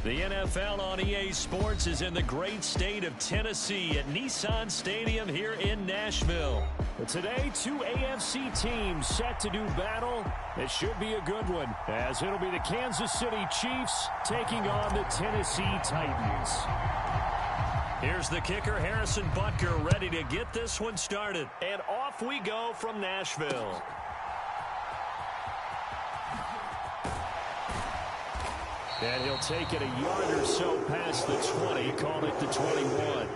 The NFL on EA Sports is in the great state of Tennessee at Nissan Stadium here in Nashville. But today, two AFC teams set to do battle. It should be a good one, as it'll be the Kansas City Chiefs taking on the Tennessee Titans. Here's the kicker, Harrison Butker, ready to get this one started. And off we go from Nashville. And he'll take it a yard or so past the 20, call it the 21.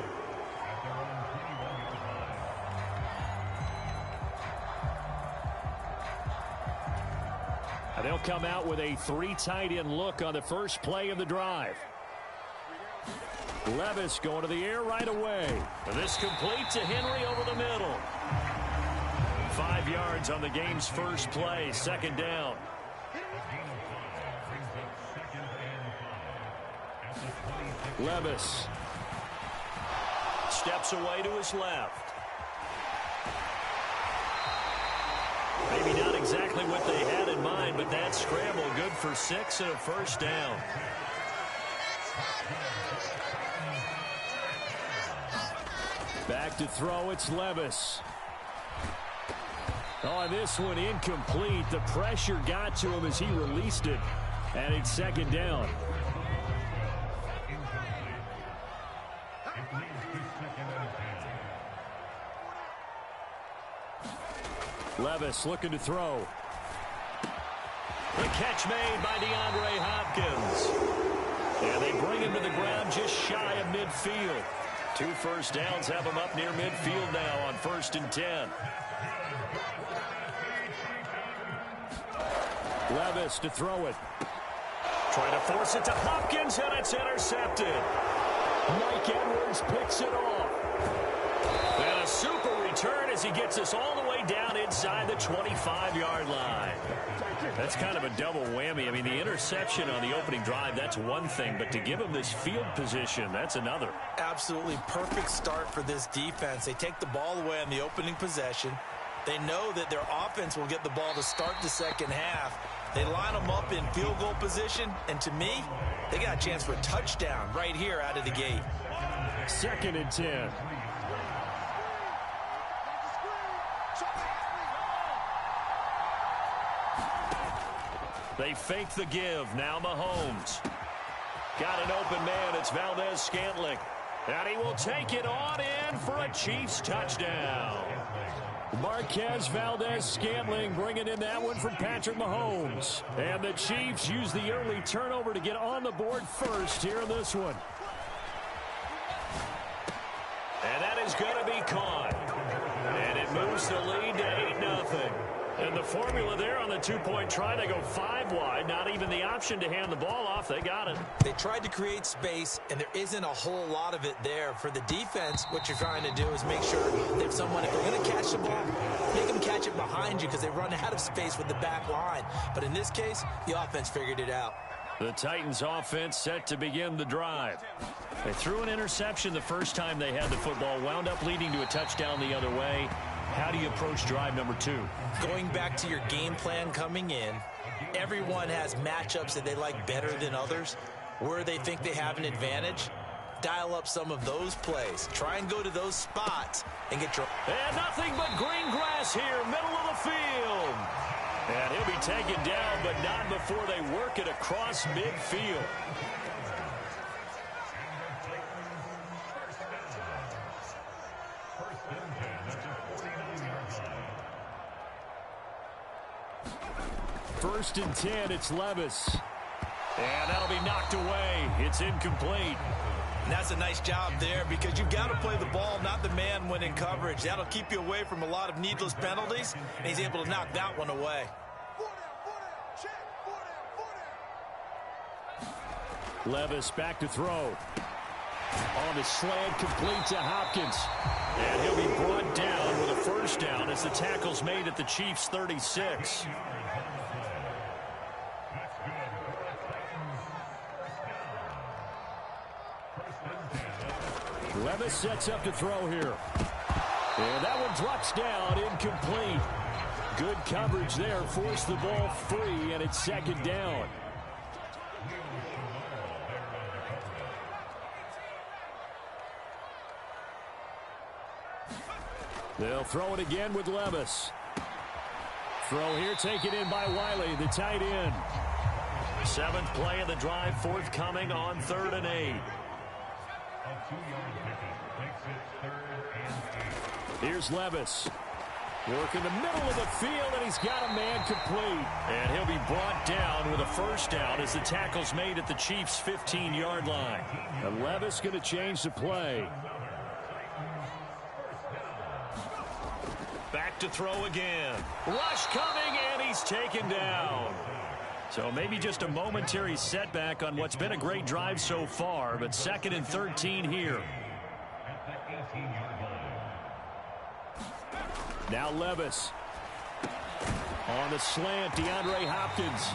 And they'll come out with a three tight end look on the first play of the drive. Levis going to the air right away. And this complete to Henry over the middle. 5 yards on the game's first play, second down. Levis steps away to his left. Maybe not exactly what they had in mind, but that scramble good for 6 and a first down. Back to throw, it's Levis. Oh, this one incomplete. The pressure got to him as he released it, and it's second down. Levis looking to throw. The catch made by DeAndre Hopkins. And they bring him to the ground just shy of midfield. 2 first downs have him up near midfield now on 1st and 10. Levis to throw it. Trying to force it to Hopkins, and it's intercepted. Mike Edwards picks it off. And a super return as he gets us all the way down inside the 25-yard line. That's kind of a double whammy. I mean, the interception on the opening drive, that's one thing, but to give him this field position, that's another. Absolutely perfect start for this defense. They take the ball away on the opening possession. They know that their offense will get the ball to start the second half. They line them up in field goal position, and to me, they got a chance for a touchdown right here out of the gate. 2nd and 10. They fake the give. Now Mahomes. Got an open man. It's Valdez-Scantling. And he will take it on in for a Chiefs touchdown. Marquez Valdez-Scantling bringing in that one from Patrick Mahomes. And the Chiefs use the early turnover to get on the board first here in this one. And that is going to be caught. And it moves the lead to 8-0. And the formula there on the 2-point try, they go 5 wide. Not even the option to hand the ball off. They got it. They tried to create space, and there isn't a whole lot of it there. For the defense, what you're trying to do is make sure that if they're going to catch the ball, make them catch it behind you because they run out of space with the back line. But in this case, the offense figured it out. The Titans offense set to begin the drive. They threw an interception the first time they had the football, wound up leading to a touchdown the other way. How do you approach drive number 2? Going back to your game plan coming in, everyone has matchups that they like better than others. Where they think they have an advantage, dial up some of those plays. Try and go to those spots and get your... And nothing but green grass here, middle of the field. And he'll be taken down, but not before they work it across midfield. First and 10, it's Levis. And that'll be knocked away. It's incomplete. And that's a nice job there because you've got to play the ball, not the man when in coverage. That'll keep you away from a lot of needless penalties, and he's able to knock that one away. Levis back to throw. On the slant, complete to Hopkins. And he'll be brought down with a first down as the tackle's made at the Chiefs' 36. Levis sets up to throw here. And that one drops down, incomplete. Good coverage there, forced the ball free, and it's second down. They'll throw it again with Levis. Throw here taken in by Wiley, the tight end. 7th play of the drive, forthcoming on 3rd and 8. Here's Levis. Work in the middle of the field, and he's got a man complete. And he'll be brought down with a first down as the tackle's made at the Chiefs' 15-yard line. And Levis going to change the play. Back to throw again. Rush coming, and he's taken down. So maybe just a momentary setback on what's been a great drive so far, but 2nd and 13 here. Now Levis. On the slant, DeAndre Hopkins.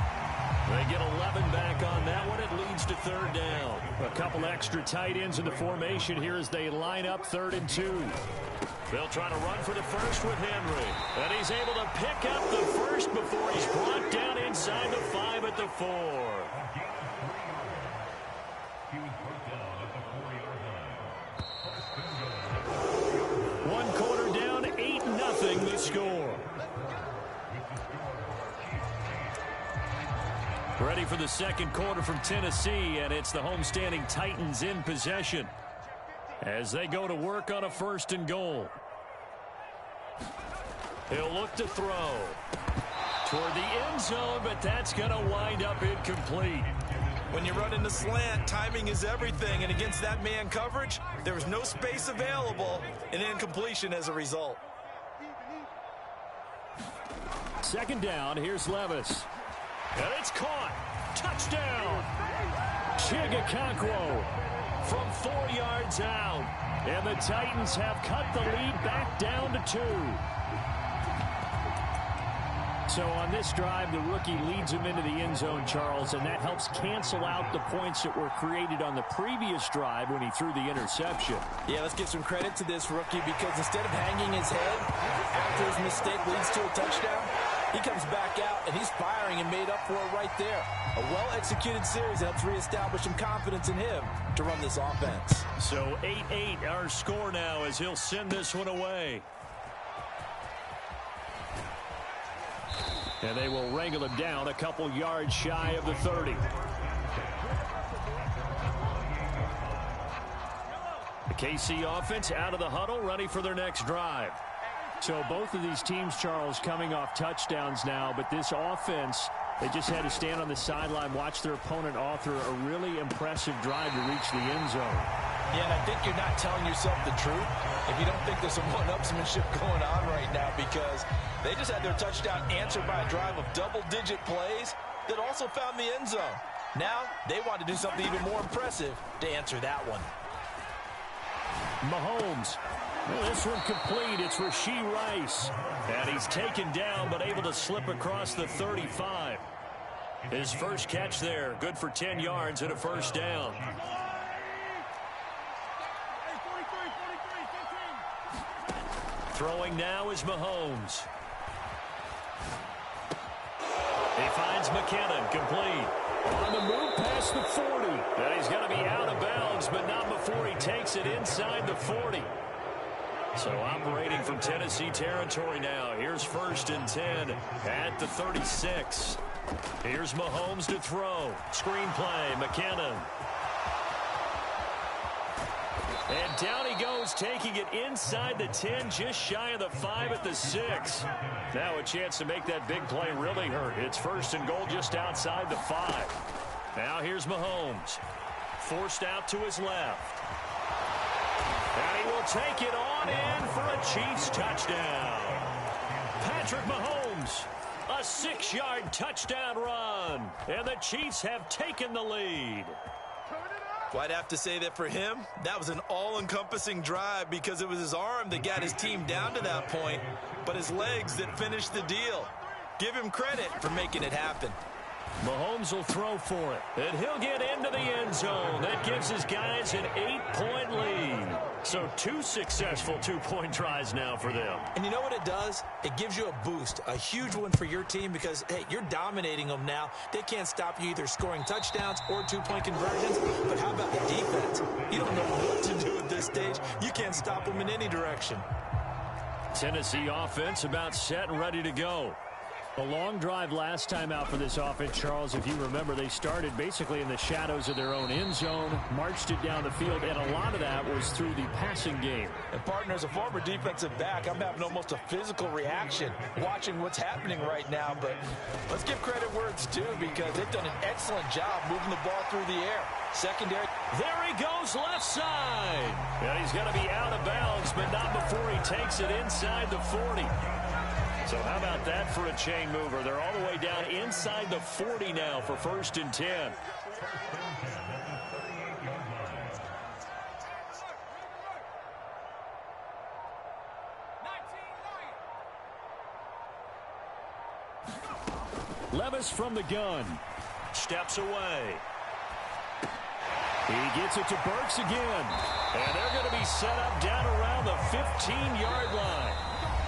They get 11 back on that one. It leads to 3rd down. A couple extra tight ends in the formation here as they line up 3rd and 2. They'll try to run for the first with Henry. And he's able to pick up the first before he's brought down inside the 5 at the 4. One quarter down, 8-0 the score. Ready for the 2nd quarter from Tennessee, and it's the homestanding Titans in possession as they go to work on a 1st and goal. He'll look to throw toward the end zone, but that's going to wind up incomplete. When you run in the slant, timing is everything, and against that man coverage, there was no space available, and incompletion as a result. 2nd down, here's Levis. And it's caught. Touchdown. Chigakonkwo from 4 yards out. And the Titans have cut the lead back down to 2. So on this drive, the rookie leads him into the end zone, Charles, and that helps cancel out the points that were created on the previous drive when he threw the interception. Yeah, let's give some credit to this rookie because instead of hanging his head after his mistake leads to a touchdown, he comes back out, and he's firing and made up for it right there. A well-executed series helps reestablish some confidence in him to run this offense. So 8-8 our score now as he'll send this one away. And they will wrangle him down a couple yards shy of the 30. The KC offense out of the huddle, ready for their next drive. So both of these teams, Charles, coming off touchdowns now, but this offense, they just had to stand on the sideline, watch their opponent author a really impressive drive to reach the end zone. Yeah, and I think you're not telling yourself the truth if you don't think there's some one-upsmanship going on right now, because they just had their touchdown answered by a drive of double-digit plays that also found the end zone. Now they want to do something even more impressive to answer that one. Mahomes. Well, this one complete. It's Rashee Rice. And he's taken down but able to slip across the 35. His first catch there. Good for 10 yards and a first down. Throwing now is Mahomes. He finds McKinnon, complete. On the move past the 40. And he's going to be out of bounds, but not before he takes it inside the 40. So operating from Tennessee territory now. Here's 1st and 10 at the 36. Here's Mahomes to throw. Screen play, McKinnon. And down he goes, taking it inside the 10, just shy of the 5 at the 6. Now a chance to make that big play really hurt. It's 1st and goal just outside the 5. Now here's Mahomes. Forced out to his left. And he will take it on in for a Chiefs touchdown. Patrick Mahomes, a 6-yard touchdown run. And the Chiefs have taken the lead. Well, I'd have to say that for him, that was an all-encompassing drive because it was his arm that got his team down to that point, but his legs that finished the deal. Give him credit for making it happen. Mahomes will throw for it, and he'll get into the end zone. That gives his guys an 8-point lead. So 2 successful 2-point tries now for them. And you know what it does? It gives you a boost, a huge one for your team because, hey, you're dominating them now. They can't stop you either scoring touchdowns or 2-point conversions. But how about the defense? You don't know what to do at this stage. You can't stop them in any direction. Tennessee offense about set and ready to go. A long drive last time out for this offense, Charles. If you remember, they started basically in the shadows of their own end zone, marched it down the field, and a lot of that was through the passing game. And partner, as a former defensive back, I'm having almost a physical reaction watching what's happening right now. But let's give credit where it's due, because they've done an excellent job moving the ball through the air. Secondary. There he goes, left side. And he's going to be out of bounds, but not before he takes it inside the 40. So how about that for a chain mover? They're all the way down inside the 40 now for 1st and 10. Levis from the gun. Steps away. He gets it to Burks again. And they're going to be set up down around the 15-yard line.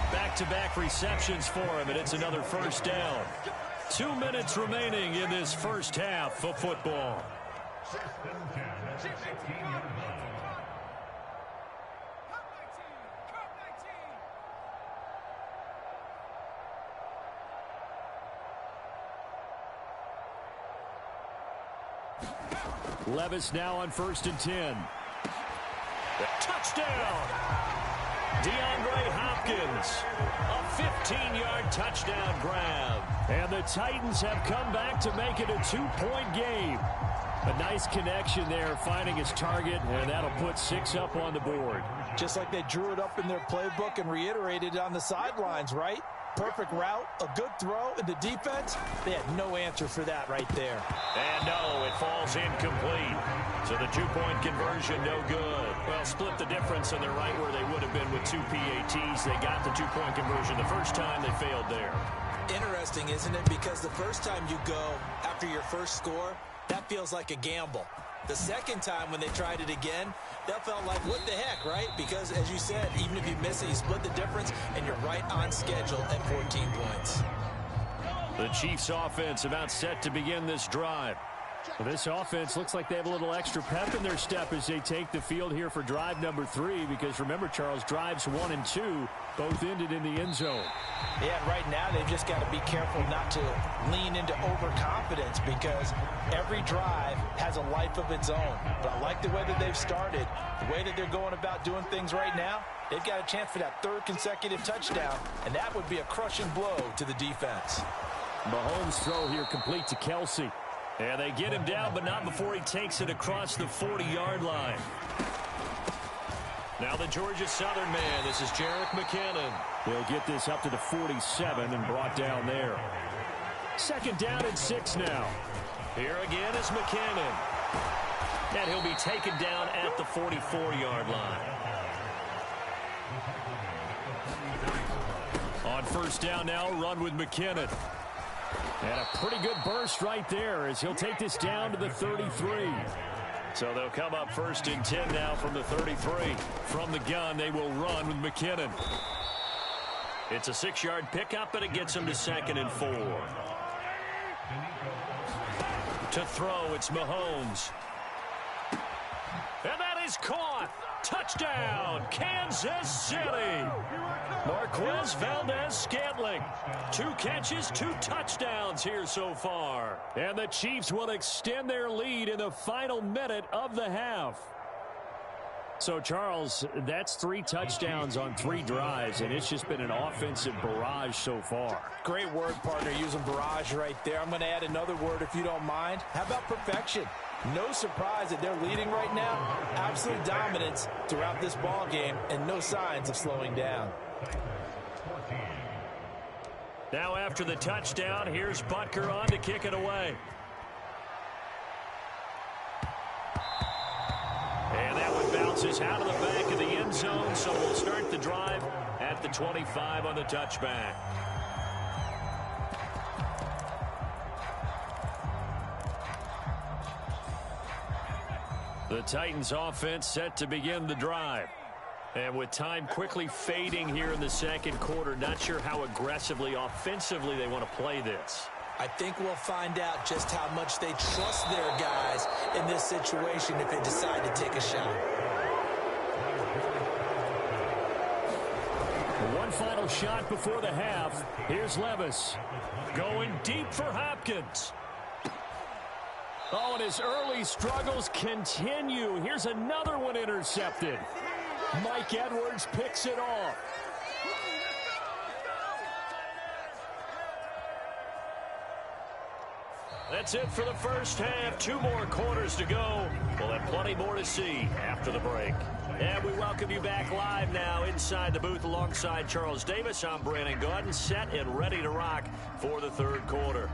Back-to-back receptions for him, and it's another 1st down. 2 minutes remaining in this first half of football. Levis now on 1st and 10. Touchdown! DeAndre Hopkins, a 15-yard touchdown grab. And the Titans have come back to make it a 2-point game. A nice connection there, finding his target, and that'll put 6 up on the board. Just like they drew it up in their playbook and reiterated it on the sidelines, right? Perfect route, a good throw, and the defense, they had no answer for that right there. And no, it falls incomplete. So the 2-point conversion, no good. Well, split the difference, and they're right where they would have been with 2 PATs. They got the 2-point conversion the first time. They failed there. Interesting, isn't it? Because the first time you go after your first score, that feels like a gamble. The second time when they tried it again, that felt like, what the heck, right? Because, as you said, even if you miss it, you split the difference, and you're right on schedule at 14 points. The Chiefs offense about set to begin this drive. Well, this offense looks like they have a little extra pep in their step as they take the field here for drive number 3, because remember, Charles, drives 1 and 2 both ended in the end zone. Yeah, right now they've just got to be careful not to lean into overconfidence, because every drive has a life of its own. But I like the way that they've started, the way that they're going about doing things right now. They've got a chance for that 3rd consecutive touchdown, and that would be a crushing blow to the defense. Mahomes' throw here complete to Kelsey. And they get him down, but not before he takes it across the 40-yard line. Now the Georgia Southern man, this is Jerick McKinnon. He'll get this up to the 47 and brought down there. 2nd down and 6 now. Here again is McKinnon. And he'll be taken down at the 44-yard line. On 1st down now, run with McKinnon. And a pretty good burst right there as he'll take this down to the 33. So they'll come up 1st and 10 now from the 33. From the gun, they will run with McKinnon. It's a 6-yard pickup, and it gets him to 2nd and 4. To throw, it's Mahomes. And that is caught. Touchdown, Kansas City. Marquez Valdez-Scantling. 2 catches, 2 touchdowns here so far. And the Chiefs will extend their lead in the final minute of the half. So, Charles, that's 3 touchdowns on 3 drives, and it's just been an offensive barrage so far. Great word, partner, using barrage right there. I'm going to add another word if you don't mind. How about perfection? No surprise that they're leading right now. Absolute dominance throughout this ball game, and no signs of slowing down. Now after the touchdown, here's Butker on to kick it away. And that one bounces out of the back of the end zone, so we'll start the drive at the 25 on the touchback. The Titans offense set to begin the drive. And with time quickly fading here in the 2nd quarter, not sure how aggressively, offensively they want to play this. I think we'll find out just how much they trust their guys in this situation if they decide to take a shot. One final shot before the half. Here's Levis. Going deep for Hopkins. Oh, and his early struggles continue. Here's another one intercepted. Mike Edwards picks it off. That's it for the first half. 2 more quarters to go. We'll have plenty more to see after the break. And we welcome you back live now inside the booth alongside Charles Davis. I'm Brandon Gaudin, set and ready to rock for the third quarter.